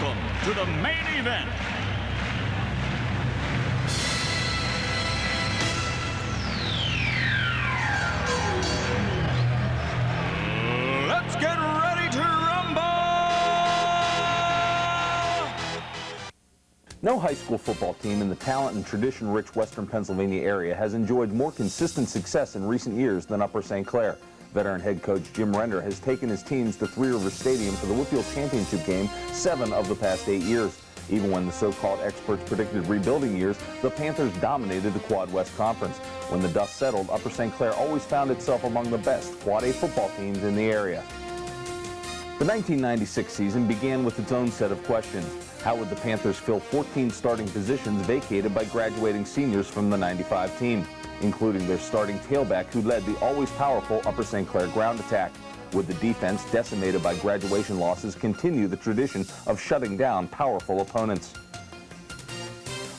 Welcome to the main event. Let's get ready to rumble! No high school football team in the talent and tradition-rich Western Pennsylvania area has enjoyed more consistent success in recent years than Upper St. Clair. Veteran head coach Jim Render has taken his teams to Three Rivers Stadium for the Whitfield Championship game 7 of the past 8 years. Even when the so-called experts predicted rebuilding years, the Panthers dominated the Quad West Conference. When the dust settled, Upper St. Clair always found itself among the best Quad A football teams in the area. The 1996 season began with its own set of questions. How would the Panthers fill 14 starting positions vacated by graduating seniors from the 95 team, including their starting tailback who led the always powerful Upper St. Clair ground attack? Would the defense, decimated by graduation losses, continue the tradition of shutting down powerful opponents?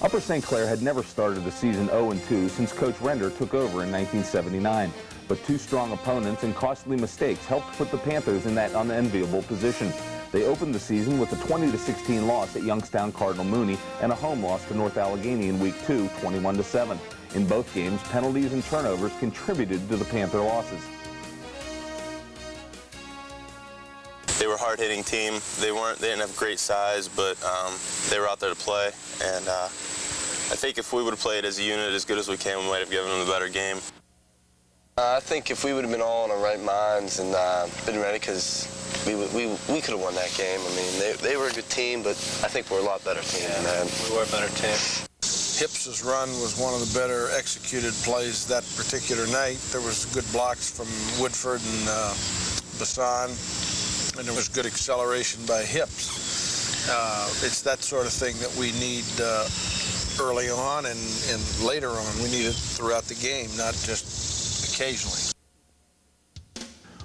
Upper St. Clair had never started the season 0-2 since Coach Render took over in 1979. But 2 strong opponents and costly mistakes helped put the Panthers in that unenviable position. They opened the season with a 20-16 loss at Youngstown Cardinal Mooney and a home loss to North Allegheny in Week 2, 21-7. In both games, penalties and turnovers contributed to the Panther losses. They were a hard-hitting team. They didn't have great size, but they were out there to play. And I think if we would have played as a unit as good as we can, we might have given them a better game. I think if we would have been all in our right minds and been ready, because we could have won that game. I mean, they were a good team, but I think we're a lot better team than them. We were a better team. Hipps's run was one of the better executed plays that particular night. There was good blocks from Woodford and Bassan, and there was good acceleration by Hipps. It's that sort of thing that we need early on and later on. We need it throughout the game, not just occasionally.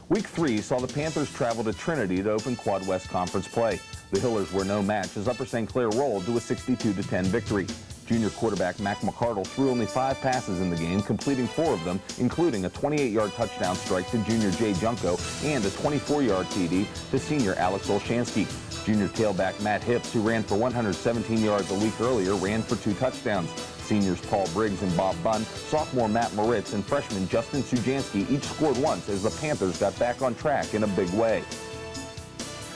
Week 3 saw the Panthers travel to Trinity to open Quad West Conference play. The Hillers were no match as Upper St. Clair rolled to a 62-10 victory. Junior quarterback Mac McCardle threw only 5 passes in the game, completing 4 of them, including a 28-yard touchdown strike to junior Jay Junko and a 24-yard TD to senior Alex Olshansky. Junior tailback Matt Hipps, who ran for 117 yards a week earlier, ran for 2 touchdowns. Seniors Paul Briggs and Bob Bunn, sophomore Matt Moritz, and freshman Justin Sujanski each scored once as the Panthers got back on track in a big way.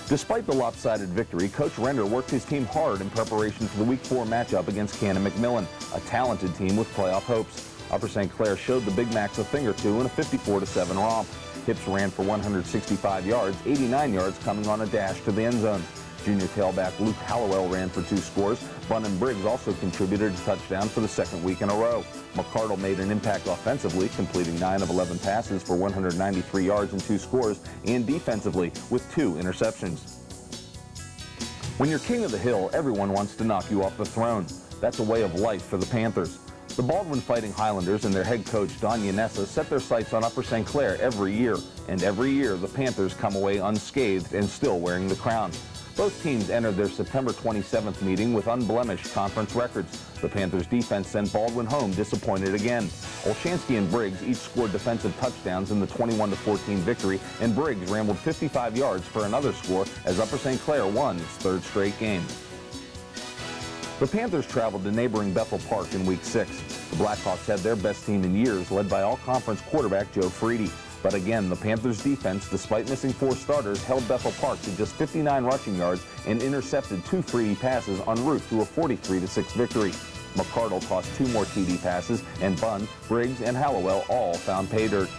Despite the lopsided victory, Coach Render worked his team hard in preparation for the Week 4 matchup against Cannon McMillan, a talented team with playoff hopes. Upper St. Clair showed the Big Macs a thing or two in a 54-7 romp. Hipps ran for 165 yards, 89 yards coming on a dash to the end zone. Junior tailback Luke Hallowell ran for 2 scores. Bunn and Briggs also contributed a touchdown for the 2nd week in a row. McCardle made an impact offensively, completing 9 of 11 passes for 193 yards and 2 scores, and defensively with 2 interceptions. When you're king of the hill, everyone wants to knock you off the throne. That's a way of life for the Panthers. The Baldwin Fighting Highlanders and their head coach Don Yanessa set their sights on Upper St. Clair every year, and every year the Panthers come away unscathed and still wearing the crown. Both teams entered their September 27th meeting with unblemished conference records. The Panthers' defense sent Baldwin home disappointed again. Olshansky and Briggs each scored defensive touchdowns in the 21-14 victory, and Briggs rambled 55 yards for another score as Upper St. Clair won its 3rd straight game. The Panthers traveled to neighboring Bethel Park in Week 6. The Blackhawks had their best team in years, led by all-conference quarterback Joe Freedy. But again, the Panthers' defense, despite missing 4 starters, held Bethel Park to just 59 rushing yards and intercepted 2 Freedy passes en route to a 43-6 victory. McCardle tossed 2 more TD passes, and Bunn, Briggs, and Hallowell all found pay dirt.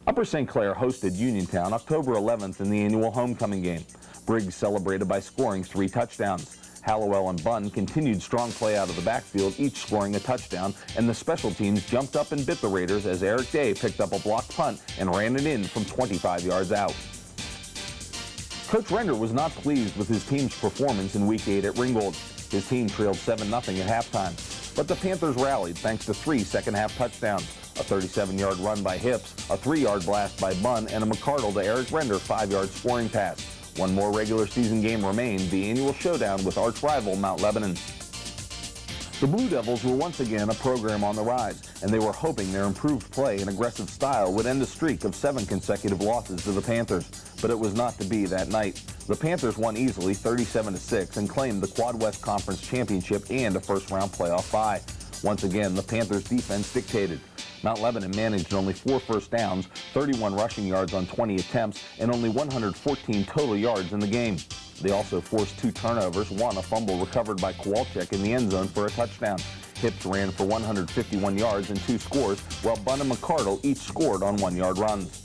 Upper St. Clair hosted Uniontown October 11th in the annual homecoming game. Briggs celebrated by scoring 3 touchdowns. Hallowell and Bunn continued strong play out of the backfield, each scoring a touchdown, and the special teams jumped up and bit the Raiders as Eric Day picked up a blocked punt and ran it in from 25 yards out. Coach Render was not pleased with his team's performance in Week 8 at Ringgold. His team trailed 7-0 at halftime, but the Panthers rallied thanks to 3 second-half touchdowns, a 37-yard run by Hipps, a 3-yard blast by Bunn, and a McCardle to Eric Render 5-yard scoring pass. One more regular season game remained, the annual showdown with arch rival Mount Lebanon. The Blue Devils were once again a program on the rise, and they were hoping their improved play and aggressive style would end a streak of 7 consecutive losses to the Panthers. But it was not to be that night. The Panthers won easily 37-6 and claimed the Quad West Conference Championship and a first-round playoff bye. Once again, the Panthers' defense dictated. Mount Lebanon managed only 4 first downs, 31 rushing yards on 20 attempts, and only 114 total yards in the game. They also forced 2 turnovers, 1 a fumble recovered by Kowalczyk in the end zone for a touchdown. Hips ran for 151 yards and 2 scores, while Bunn and McCardle each scored on 1-yard runs.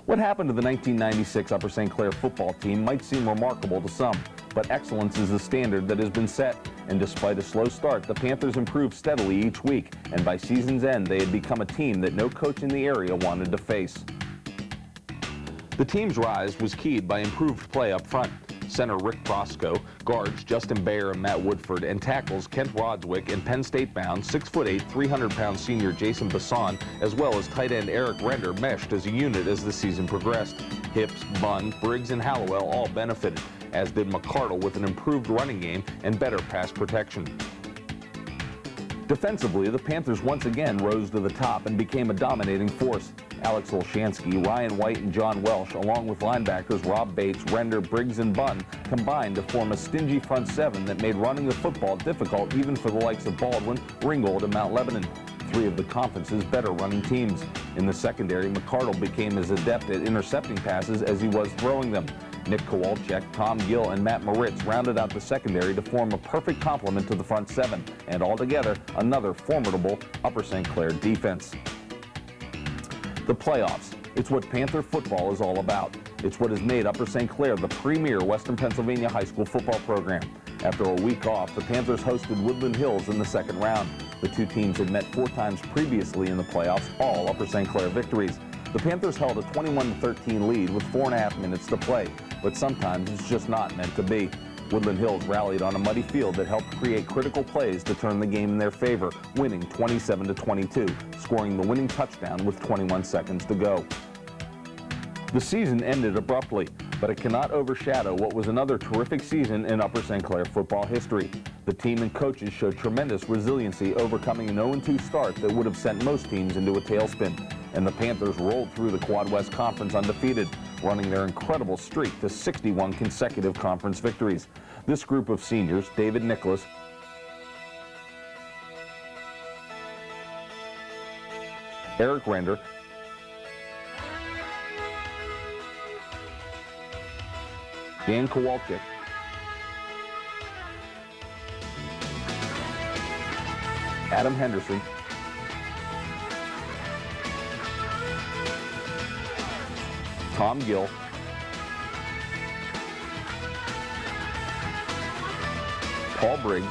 What happened to the 1996 Upper St. Clair football team might seem remarkable to some, but excellence is the standard that has been set. And despite a slow start, the Panthers improved steadily each week, and by season's end, they had become a team that no coach in the area wanted to face. The team's rise was keyed by improved play up front. Center Rick Prosco, guards Justin Bayer and Matt Woodford, and tackles Kent Rodswick and Penn State-bound 6'8", 300-pound senior Jason Basson, as well as tight end Eric Render meshed as a unit as the season progressed. Hips, Bunn, Briggs, and Hallowell all benefited, as did McCardle with an improved running game and better pass protection. Defensively, the Panthers once again rose to the top and became a dominating force. Alex Olshansky, Ryan White, and John Welsh, along with linebackers Rob Bates, Render, Briggs, and Bunn, combined to form a stingy front 7 that made running the football difficult even for the likes of Baldwin, Ringgold, and Mount Lebanon, 3 of the conference's better running teams. In the secondary, McCardle became as adept at intercepting passes as he was throwing them. Nick Kowalczyk, Tom Gill, and Matt Moritz rounded out the secondary to form a perfect complement to the front 7, and altogether, another formidable Upper St. Clair defense. The playoffs. It's what Panther football is all about. It's what has made Upper St. Clair the premier Western Pennsylvania high school football program. After a week off, the Panthers hosted Woodland Hills in the second round. The 2 teams had met 4 times previously in the playoffs, all Upper St. Clair victories. The Panthers held a 21-13 lead with 4.5 minutes to play, but sometimes it's just not meant to be. Woodland Hills rallied on a muddy field that helped create critical plays to turn the game in their favor, winning 27-22, scoring the winning touchdown with 21 seconds to go. The season ended abruptly, but it cannot overshadow what was another terrific season in Upper St. Clair football history. The team and coaches showed tremendous resiliency, overcoming an 0-2 start that would have sent most teams into a tailspin. And the Panthers rolled through the Quad West Conference undefeated, running their incredible streak to 61 consecutive conference victories. This group of seniors, David Nicholas, Eric Render, Dan Kowalczyk, Adam Henderson, Tom Gill, Paul Briggs,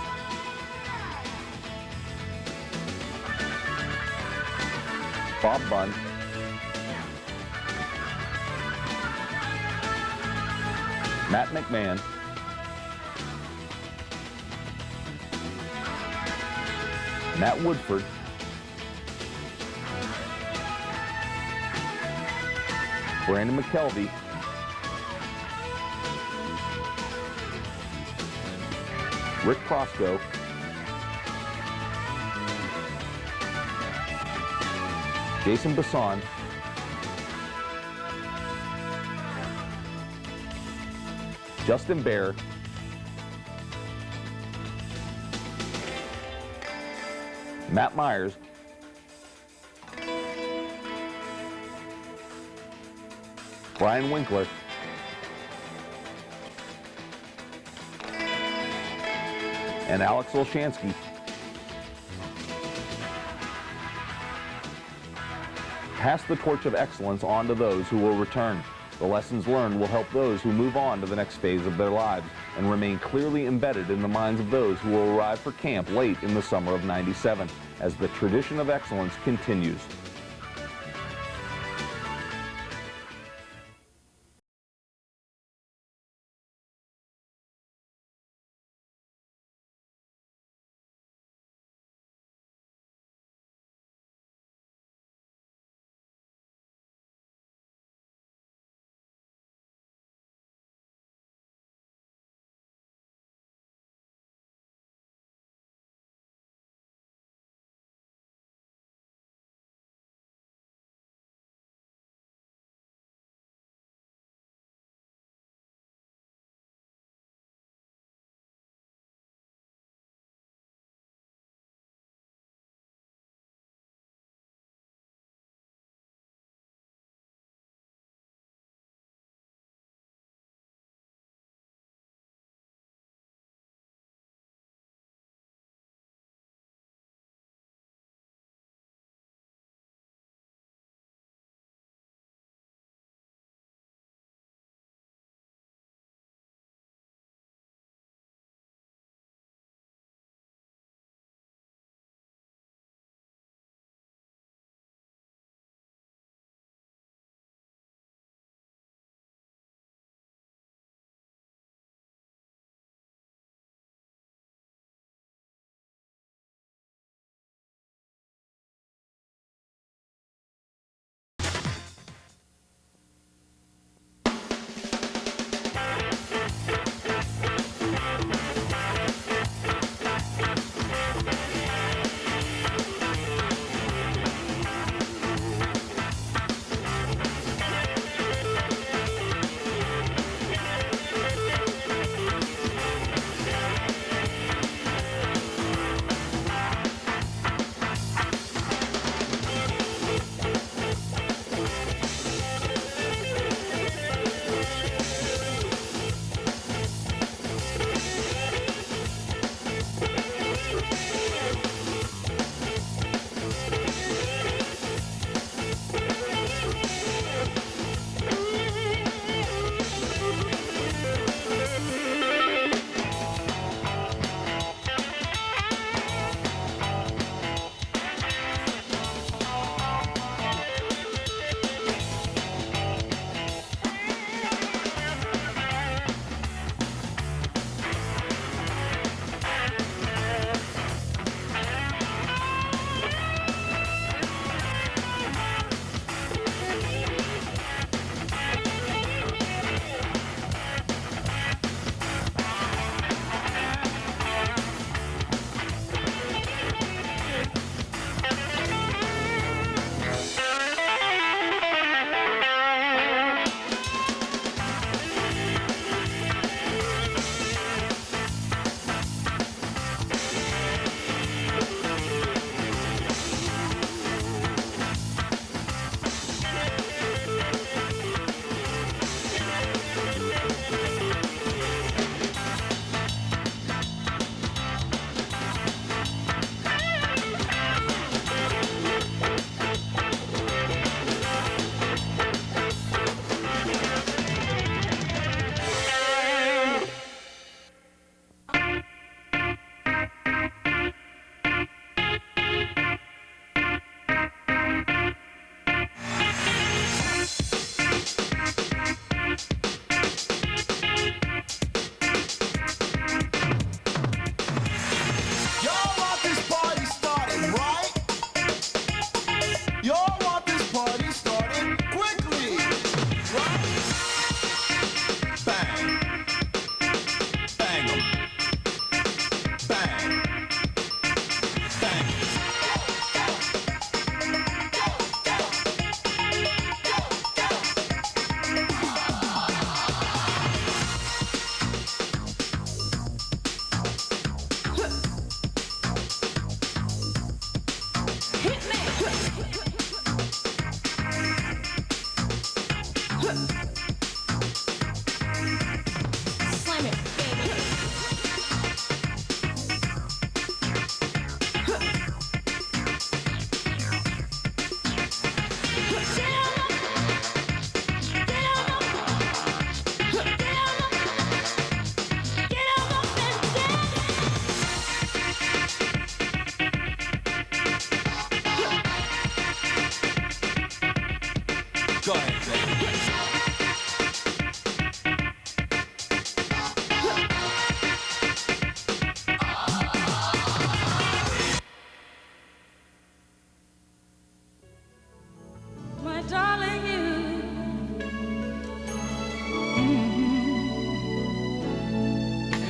Bob Bunn, Matt McMahon, Matt Woodford, Brandon McKelvey, Rick Prosco, Jason Basson, Justin Baer, Matt Myers, Brian Winkler, and Alex Olshansky. Pass the torch of excellence on to those who will return. The lessons learned will help those who move on to the next phase of their lives and remain clearly embedded in the minds of those who will arrive for camp late in the summer of '97 as the tradition of excellence continues.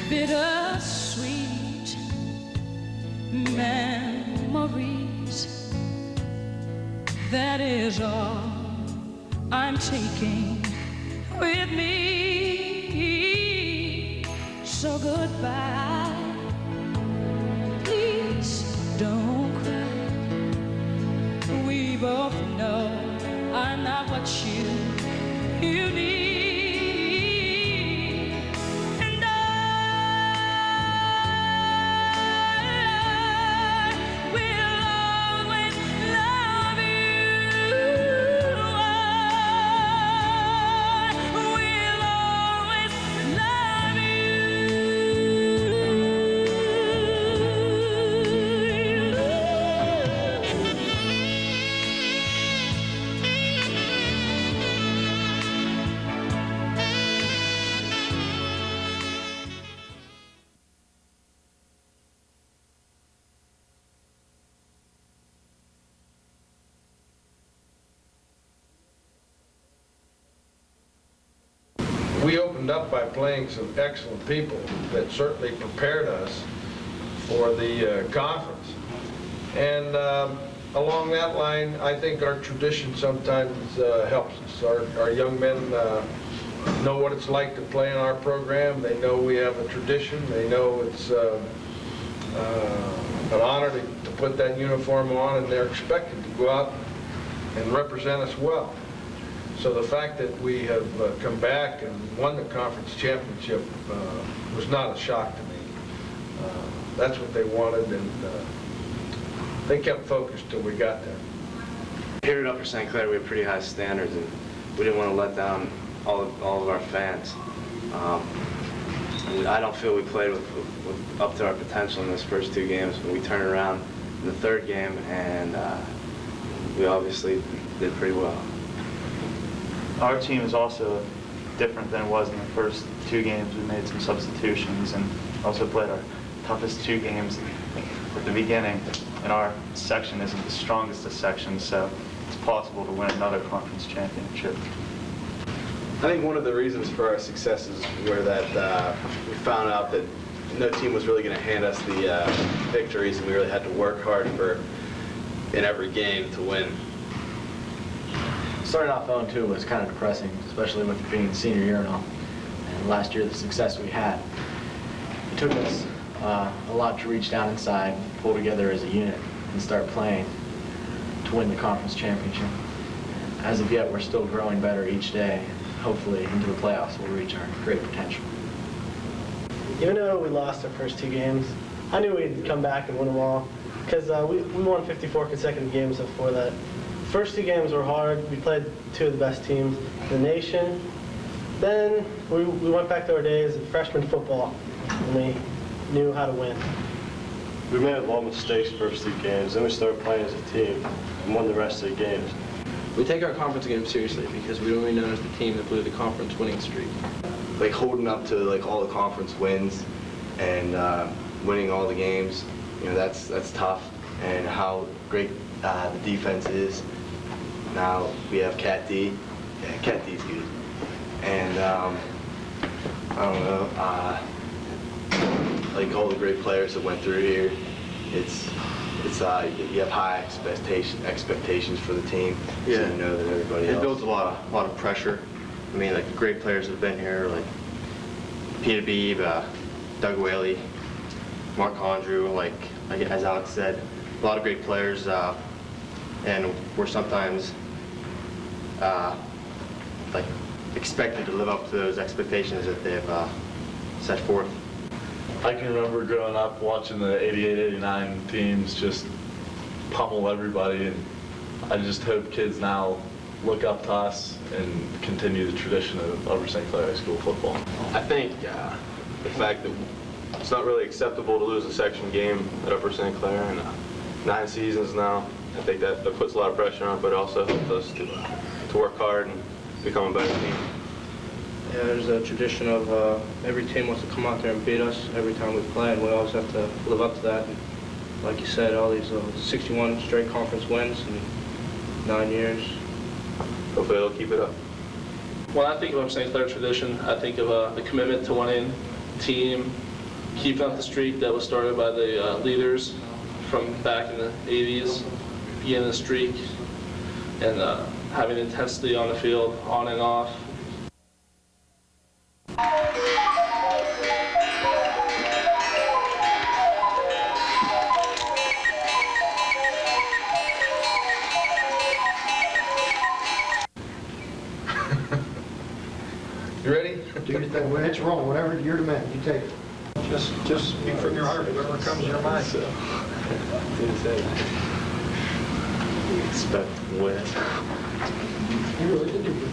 bittersweet memories. That is all I'm taking with me. So goodbye. Please don't cry. We both know I'm not what you need. And I will always love you. I will always love We opened up by playing some excellent people that certainly prepared us for the conference. And along that line, I think our tradition sometimes helps us. Our young men know what it's like to play in our program. They know we have a tradition. They know it's an honor to put that uniform on, and they're expected to go out and represent us well. So the fact that we have come back and won the conference championship was not a shock to me. That's what they wanted, and they kept focused till we got there. Here at Upper St. Clair, we have pretty high standards, and we didn't want to let down all of our fans. And I don't feel we played with up to our potential in those first two games, but we turned around in the third game, and we obviously did pretty well. Our team is also different than it was in the first two games. We made some substitutions and also played our toughest two games at the beginning. And our section isn't the strongest of sections, so it's possible to win another conference championship. I think one of the reasons for our successes were that we found out that no team was really going to hand us the victories, and we really had to work hard in every game to win. Starting off 0-2 was kind of depressing, especially with it being senior year and all. And last year, the success we had, it took us a lot to reach down inside, pull together as a unit, and start playing to win the conference championship. As of yet, we're still growing better each day. Hopefully, into the playoffs, we'll reach our great potential. Even though we lost our first two games, I knew we'd come back and win them all, because we won 54 consecutive games before that. First two games were hard. We played two of the best teams in the nation. Then we went back to our days of freshman football, and we knew how to win. We made a lot of mistakes first two games, then we started playing as a team and won the rest of the games. We take our conference games seriously because we're only known as the team that blew the conference winning streak. Like holding up to like all the conference wins and winning all the games, you know, that's tough. And how great the defense is. Now we have Cat D. Yeah, Cat D's good. And I don't know, like all the great players that went through here, it's you have high expectations for the team. Yeah. So you know that everybody else. It builds a lot of pressure. I mean, like the great players that have been here, like Peter Beebe, Doug Whaley, Mark Andrew, like as Alex said, a lot of great players, and we're sometimes like expected to live up to those expectations that they've set forth. I can remember growing up watching the 88, 89 teams just pummel everybody, and I just hope kids now look up to us and continue the tradition of Upper St. Clair High School football. I think the fact that it's not really acceptable to lose a section game at Upper St. Clair, and 9 seasons now, I think that puts a lot of pressure on, but it also helps us to work hard and become a better team. Yeah, there's a tradition of every team wants to come out there and beat us every time we play, and we always have to live up to that. And like you said, all these 61 straight conference wins in 9 years. Hopefully they'll keep it up. When I think of St. Clair tradition, I think of the commitment to winning, team, keeping up the streak that was started by the leaders from back in the 80s, beginning the streak, and having intensity on the field, on and off. You ready? Do your thing. When it's wrong, whatever you're the man, you take it. Just speak from your heart, whatever comes to your mind. Expect win. You really did do good.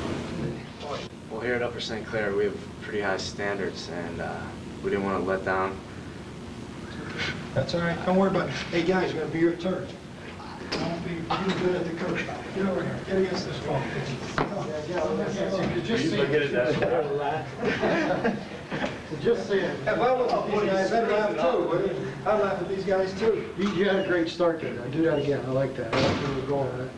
Well, here at Upper St. Clair, we have pretty high standards, and we didn't want to let down. That's all right. Don't worry about it. Hey, guys, it's going to be your turn. Don't be good at the coach. Get over here. Get against this wall. You could just see it. Just see it. If I look at these guys, I'd laugh too. I'd laugh at these guys too. You had a great start there. Now do that again. I like that. I like where we're going with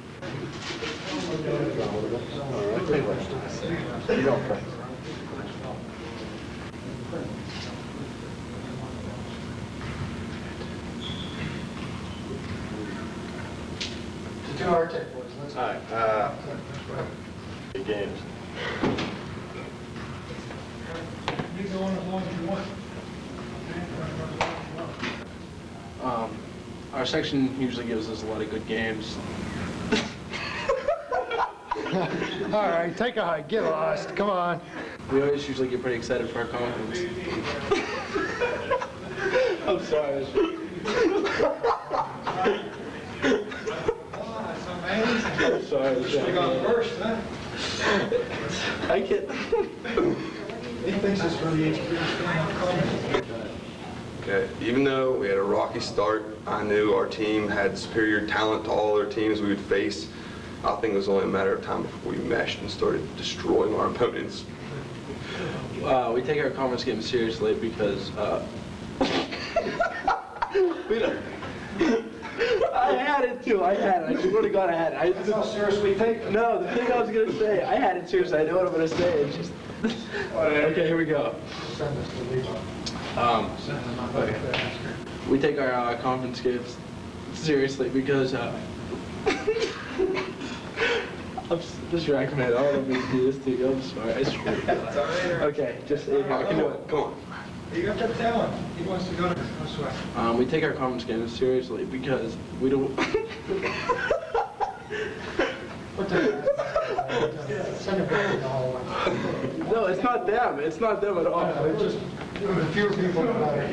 that. You don't press. It's 2 hour tape, boys. Let's go. All right. Big games. You go on as long as you want. Our section usually gives us a lot of good games. All right, take a hike. Get lost. Come on. We always usually get pretty excited for our conference. I'm sorry. I'm sorry. Should have gone first, huh? I get. He thinks it's for the HQ. Okay, even though we had a rocky start, I knew our team had superior talent to all other teams we would face. I think it was only a matter of time before we meshed and started destroying our opponents. We take our conference games seriously because we don't. I had it too. I swear to God, I had it. That's how serious we take it. No, the thing I was gonna say, I had it seriously. I know what I'm gonna say. It's just. Okay, here we go. Send this to Levi. Okay. We take our conference games seriously because I'm distracted. I don't mean to do this to you. I'm sorry. I swear. Okay, just come on. You got that talent. He wants to go to no sweat. We take our conference games seriously because we don't. Send it back in the hallway. No, it's not them. It's not them at all. It's just fewer people than that.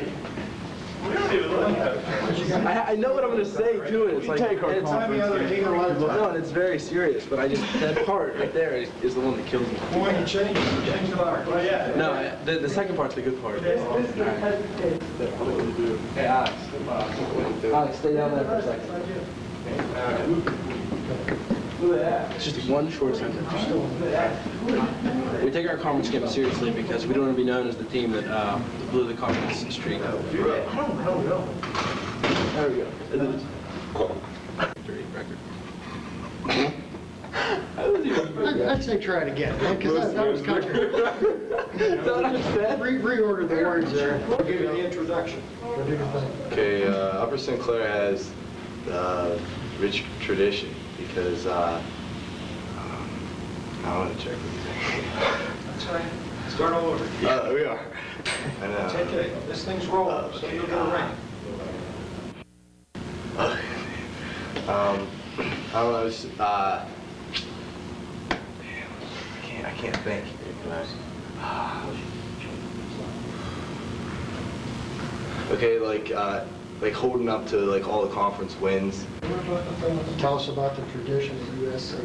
I know what I'm going to say too. It's like it's no, and it's very serious. But I just that part right there is the one that kills me. Boy, you changed the part. No, the second part's the good part. Hey, Alex. Alex, stay down there for a second. It's just one short sentence. We take our conference game seriously because we don't want to be known as the team that blew the conference streak. There we go. Victory record. I'd say try it again, because that was country. Reorder the words there. I'll give you the introduction. Okay, Upper St. Clair has rich tradition because I want to check what you think. That's right. Start all over. We are. I know. It's okay. This thing's rolling, so you'll get a ring. I don't know. It's, I can't think. Okay, like holding up to like all the conference wins. Tell us about the tradition of USC.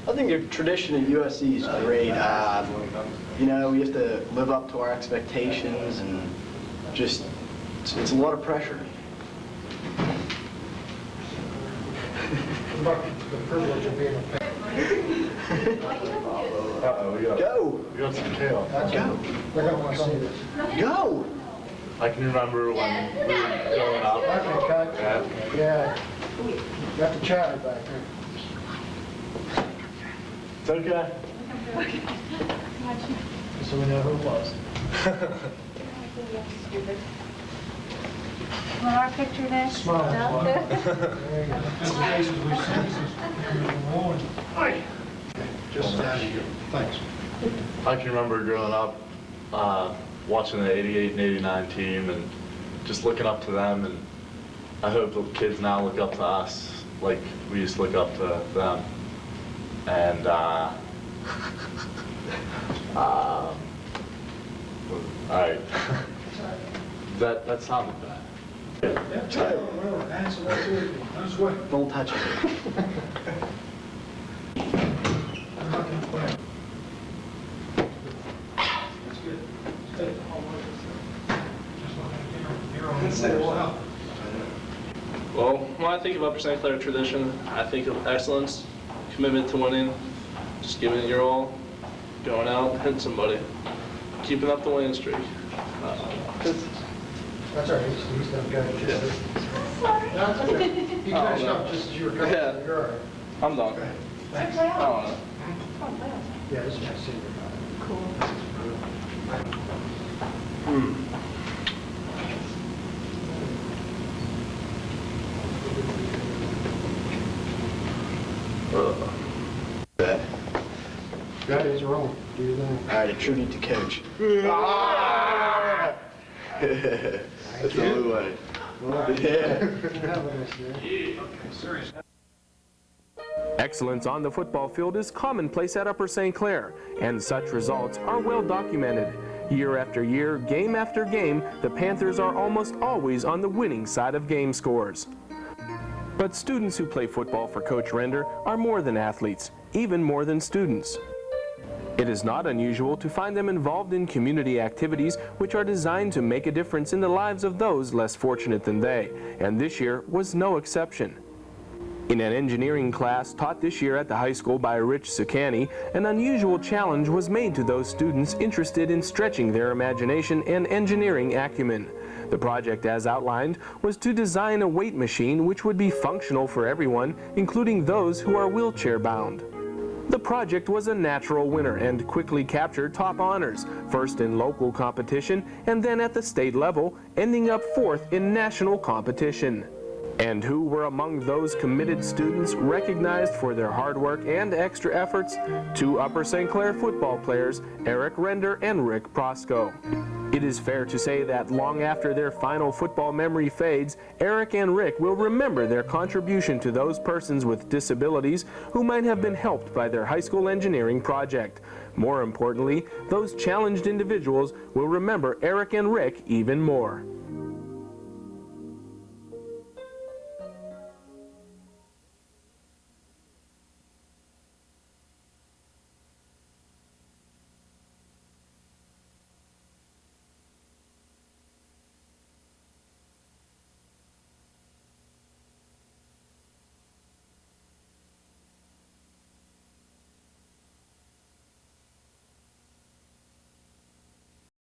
I think the tradition at USC is great. You know, we have to live up to our expectations, and just it's a lot of pressure. About the privilege of being a fan. We got some chaos. Go. They're going to want to see this. Go. I can remember when we were growing up. Okay, cut. Yeah. You got the chatter back there. It's okay. So we know who it was. Want our picture next? Smile. No? That's the faces we've seen since Warren. Just thanks. I can remember growing up, watching the 88 and 89 team and just looking up to them, and I hope the kids now look up to us like we used to look up to them. And all right, that sounded bad. Don't touch it. Well, when I think of Upper St. Clair tradition, I think of excellence, commitment to winning, just giving it your all, going out and hitting somebody, keeping up the winning streak. That's all right, he's done good. That's okay. You finished up just as you were coming. Yeah. You're all right. I'm done. Thanks. I don't know. Yeah, this is my senior. Got his wrong. Do your thing. All right, a tribute to Coach. That's the only way. Excellence on the football field is commonplace at Upper St. Clair, and such results are well documented. Year after year, game after game, the Panthers are almost always on the winning side of game scores. But students who play football for Coach Render are more than athletes, even more than students. It is not unusual to find them involved in community activities which are designed to make a difference in the lives of those less fortunate than they, and this year was no exception. In an engineering class taught this year at the high school by Rich Sukani, an unusual challenge was made to those students interested in stretching their imagination and engineering acumen. The project, as outlined, was to design a weight machine which would be functional for everyone, including those who are wheelchair-bound. The project was a natural winner and quickly captured top honors, first in local competition and then at the state level, ending up fourth in national competition. And who were among those committed students recognized for their hard work and extra efforts? Two Upper St. Clair football players, Eric Render and Rick Prosco. It is fair to say that long after their final football memory fades, Eric and Rick will remember their contribution to those persons with disabilities who might have been helped by their high school engineering project. More importantly, those challenged individuals will remember Eric and Rick even more.